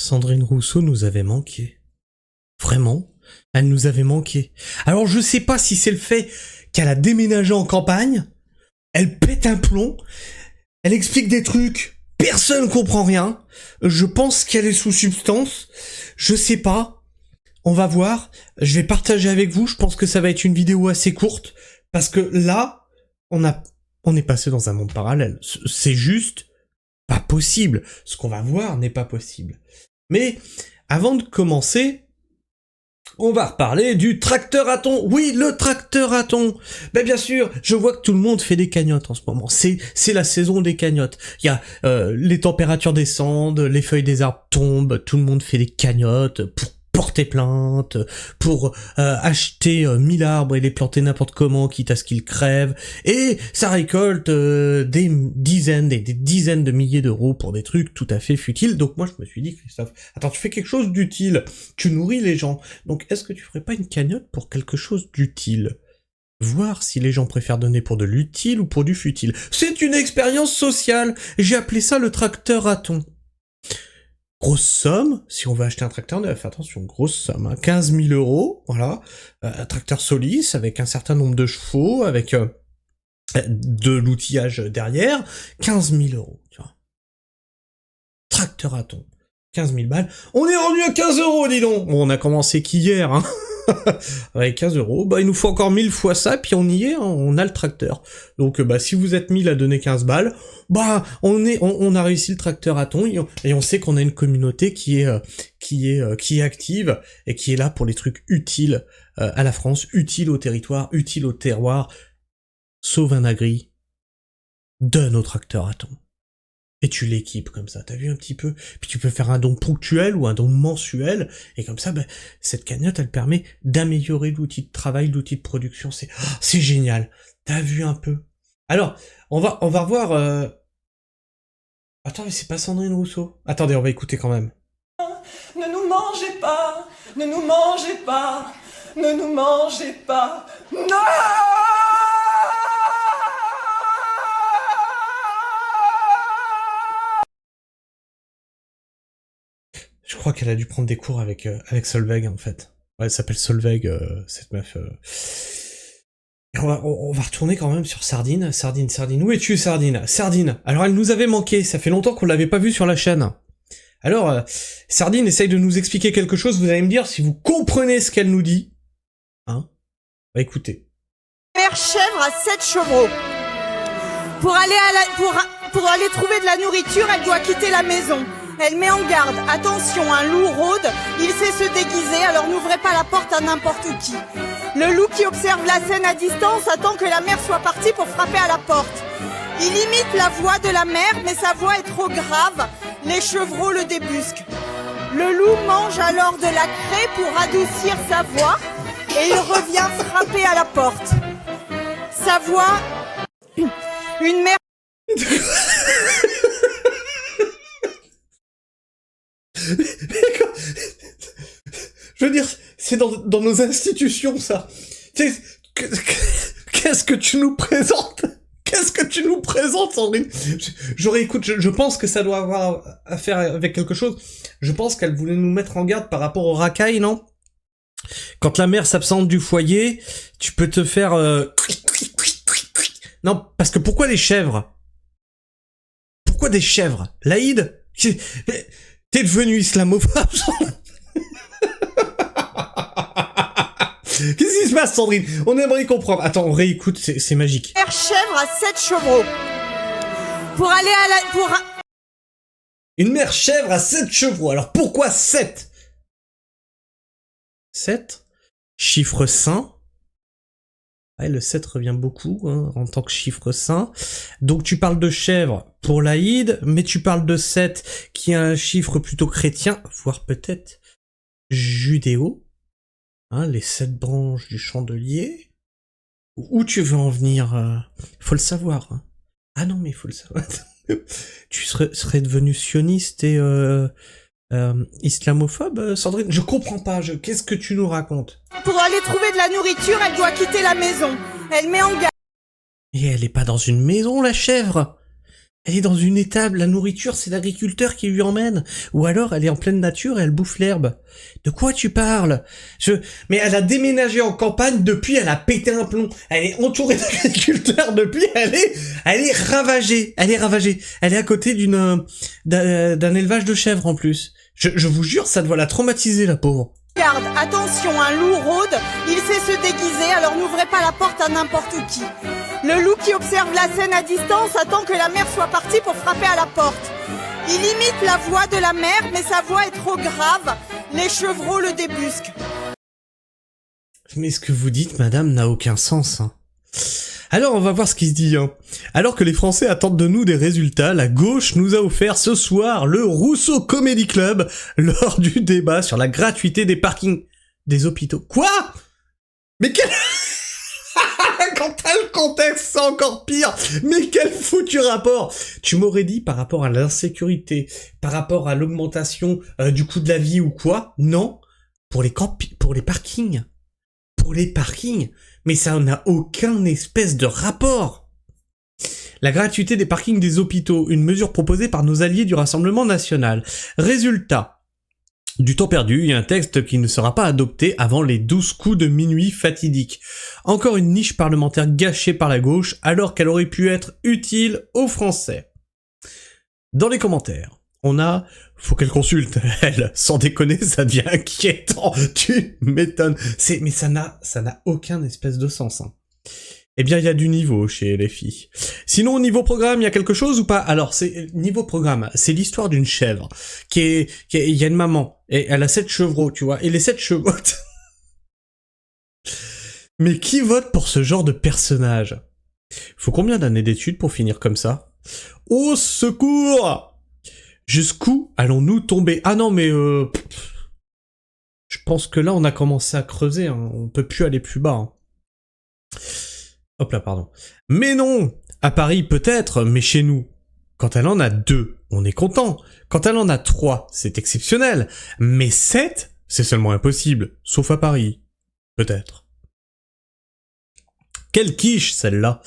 Sandrine Rousseau nous avait manqué. Vraiment, elle nous avait manqué. Alors je sais pas si c'est le fait qu'elle a déménagé en campagne, elle pète un plomb, elle explique des trucs, personne comprend rien, je pense qu'elle est sous substance, je sais pas, on va voir, je vais partager avec vous, je pense que ça va être une vidéo assez courte, parce que là, on est passé dans un monde parallèle, c'est juste pas possible, ce qu'on va voir n'est pas possible. Mais avant de commencer, on va reparler du tracteur à thon. Oui, le tracteur à thon. Ben bien sûr, je vois que tout le monde fait des cagnottes en ce moment. C'est la saison des cagnottes. Il y a les températures descendent, les feuilles des arbres tombent, tout le monde fait des cagnottes pour porter plainte, pour acheter 1000 arbres et les planter n'importe comment, quitte à ce qu'ils crèvent, et ça récolte des dizaines de milliers d'euros pour des trucs tout à fait futiles. Donc moi je me suis dit, Christophe, attends, tu fais quelque chose d'utile, tu nourris les gens, donc est-ce que tu ferais pas une cagnotte pour quelque chose d'utile ? Voir si les gens préfèrent donner pour de l'utile ou pour du futile. C'est une expérience sociale, j'ai appelé ça le tracteur à thon. Grosse somme, si on veut acheter un tracteur neuf, attention, grosse somme, hein, 15 000 euros, voilà, un tracteur Solis avec un certain nombre de chevaux, avec de l'outillage derrière, 15 000 euros, tu vois. Tracteur à thon, 15 000 balles, on est rendu à 15 euros, dis donc. Bon, on a commencé qu'hier, hein. Avec 15 euros, bah il nous faut encore 1000 fois ça, puis on y est, hein, on a le tracteur. Donc bah si vous êtes 1000 à donner 15 balles, bah on a réussi le tracteur à thon, et on sait qu'on a une communauté qui est active et qui est là pour les trucs utiles à la France, utiles au territoire, utiles au terroir. Sauve un agri, donne au tracteur à thon. Et tu l'équipes comme ça, t'as vu un petit peu? Puis tu peux faire un don ponctuel ou un don mensuel, et comme ça, cette cagnotte, elle permet d'améliorer l'outil de travail, l'outil de production, c'est génial. T'as vu un peu? Alors, on va revoir... Attends, mais c'est pas Sandrine Rousseau. Attendez, on va écouter quand même. Ne nous mangez pas, ne nous mangez pas, ne nous mangez pas, non! Je crois qu'elle a dû prendre des cours avec Solveig, en fait. Ouais, elle s'appelle Solveig, cette meuf. On va retourner quand même sur Sardine. Sardine. Où es-tu, Sardine? Sardine. Alors, elle nous avait manqué. Ça fait longtemps qu'on l'avait pas vue sur la chaîne. Alors, Sardine essaye de nous expliquer quelque chose. Vous allez me dire si vous comprenez ce qu'elle nous dit. Hein? Bah, écoutez. Mère chèvre a 7 chevreaux. Pour aller trouver de la nourriture, elle doit quitter la maison. Elle met en garde, attention, un loup rôde, il sait se déguiser, alors n'ouvrez pas la porte à n'importe qui. Le loup qui observe la scène à distance attend que la mère soit partie pour frapper à la porte. Il imite la voix de la mère, mais sa voix est trop grave, les chevreaux le débusquent. Le loup mange alors de la craie pour adoucir sa voix, et il revient frapper à la porte. Sa voix... Une mère... Je veux dire, c'est dans nos institutions, ça. Qu'est-ce que tu nous présentes? Qu'est-ce que tu nous présentes, Sandrine? Je pense que ça doit avoir à faire avec quelque chose. Je pense qu'elle voulait nous mettre en garde par rapport aux racailles, non? Quand la mère s'absente du foyer, tu peux te faire... Non, parce que pourquoi les chèvres? Pourquoi des chèvres? Laïd? T'es devenu islamophobe? Qu'est-ce qui se passe, Sandrine? On aimerait comprendre. Attends, on réécoute, c'est magique. Mère chèvre a 7 chevreaux. Une mère chèvre a 7 chevreaux. Alors pourquoi 7? 7? Chiffre sain. Ouais, le 7 revient beaucoup, hein, en tant que chiffre sain. Donc tu parles de chèvre pour l'Aïd, mais tu parles de 7 qui est un chiffre plutôt chrétien, voire peut-être judéo. Hein, les 7 branches du chandelier. Où tu veux en venir? Faut le savoir. Hein. Ah non, mais il faut le savoir. Tu serais devenu sioniste et islamophobe, Sandrine? Je comprends pas, qu'est-ce que tu nous racontes? Pour aller trouver de la nourriture, elle doit quitter la maison. Elle met en garde. Et elle est pas dans une maison, la chèvre? Elle est dans une étable, la nourriture, c'est l'agriculteur qui lui emmène. Ou alors, elle est en pleine nature et elle bouffe l'herbe. De quoi tu parles? Mais elle a déménagé en campagne depuis, elle a pété un plomb. Elle est entourée d'agriculteurs depuis, elle est ravagée. Elle est ravagée. Elle est à côté d'un élevage de chèvres en plus. Je vous jure, ça doit la traumatiser, la pauvre. Garde, attention, un loup rôde, il sait se déguiser, alors n'ouvrez pas la porte à n'importe qui. Le loup qui observe la scène à distance attend que la mère soit partie pour frapper à la porte. Il imite la voix de la mère, mais sa voix est trop grave, les chevreaux le débusquent. Mais ce que vous dites, madame, n'a aucun sens, hein. Alors on va voir ce qui se dit, hein. Alors que les Français attendent de nous des résultats, la gauche nous a offert ce soir le Rousseau Comedy Club lors du débat sur la gratuité des parkings des hôpitaux. Quoi? Mais quel... Quand t'as le contexte, c'est encore pire. Mais quel foutu rapport. Tu m'aurais dit par rapport à l'insécurité, par rapport à l'augmentation du coût de la vie ou quoi? Non. Pour les parkings. Pour les parkings. Mais ça n'a aucun espèce de rapport. La gratuité des parkings des hôpitaux, une mesure proposée par nos alliés du Rassemblement national. Résultat. Du temps perdu et un texte qui ne sera pas adopté avant les 12 coups de minuit fatidiques. Encore une niche parlementaire gâchée par la gauche alors qu'elle aurait pu être utile aux Français. Dans les commentaires, on a « Faut qu'elle consulte, elle, sans déconner, ça devient inquiétant, tu m'étonnes. » Mais ça n'a aucun espèce de sens, hein. Eh bien, il y a du niveau chez les filles. Sinon, au niveau programme, il y a quelque chose ou pas? Alors, niveau programme, c'est l'histoire d'une chèvre il y a une maman, et elle a 7 chevreaux, tu vois, et les 7 chevreaux... Mais qui vote pour ce genre de personnage? Faut combien d'années d'études pour finir comme ça? Au secours! Jusqu'où allons-nous tomber? Ah non, mais je pense que là, on a commencé à creuser, hein. On peut plus aller plus bas, hein. Hop là, pardon. Mais non! À Paris, peut-être, mais chez nous. Quand elle en a 2, on est content. Quand elle en a 3, c'est exceptionnel. Mais 7, c'est seulement impossible. Sauf à Paris. Peut-être. Quelle quiche, celle-là!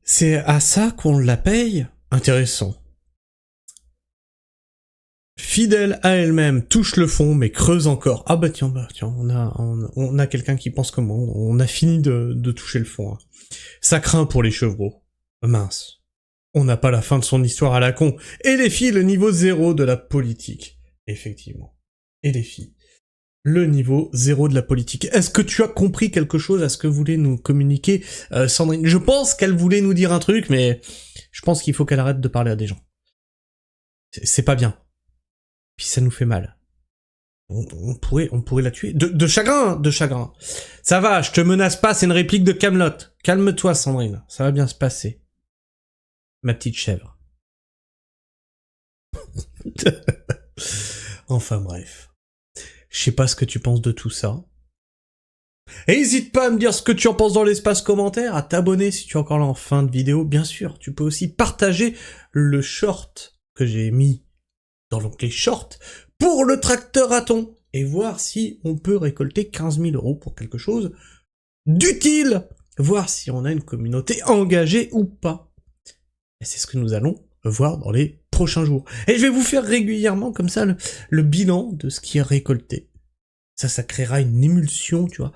C'est à ça qu'on la paye? Intéressant. Fidèle à elle-même, touche le fond, mais creuse encore. Ah bah tiens, on a quelqu'un qui pense comme moi, on a fini de toucher le fond, hein. Ça craint pour les chevreaux. Mince. On n'a pas la fin de son histoire à la con. Et les filles, le niveau 0 de la politique. Effectivement. Et les filles. Le niveau 0 de la politique. Est-ce que tu as compris quelque chose à ce que voulait nous communiquer Sandrine? Je pense qu'elle voulait nous dire un truc, mais je pense qu'il faut qu'elle arrête de parler à des gens. C'est pas bien. Puis ça nous fait mal. On pourrait la tuer. De chagrin, de chagrin. Ça va, je te menace pas, c'est une réplique de Kaamelott. Calme-toi, Sandrine, ça va bien se passer. Ma petite chèvre. Enfin bref. Je sais pas ce que tu penses de tout ça. Et n'hésite pas à me dire ce que tu en penses dans l'espace commentaire, à t'abonner si tu es encore là en fin de vidéo. Bien sûr, tu peux aussi partager le short que j'ai mis dans l'onglet short pour le tracteur à thon et voir si on peut récolter 15 000 € pour quelque chose d'utile, voir si on a une communauté engagée ou pas. Et c'est ce que nous allons voir dans les prochains jours. Et je vais vous faire régulièrement comme ça le bilan de ce qui est récolté. Ça créera une émulsion, tu vois,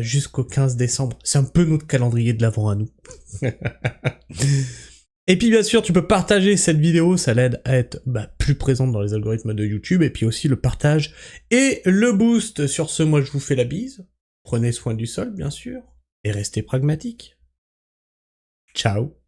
jusqu'au 15 décembre. C'est un peu notre calendrier de l'Avent à nous. Et puis bien sûr, tu peux partager cette vidéo, ça l'aide à être plus présente dans les algorithmes de YouTube, et puis aussi le partage et le boost. Sur ce, moi je vous fais la bise, prenez soin du sol bien sûr, et restez pragmatiques. Ciao.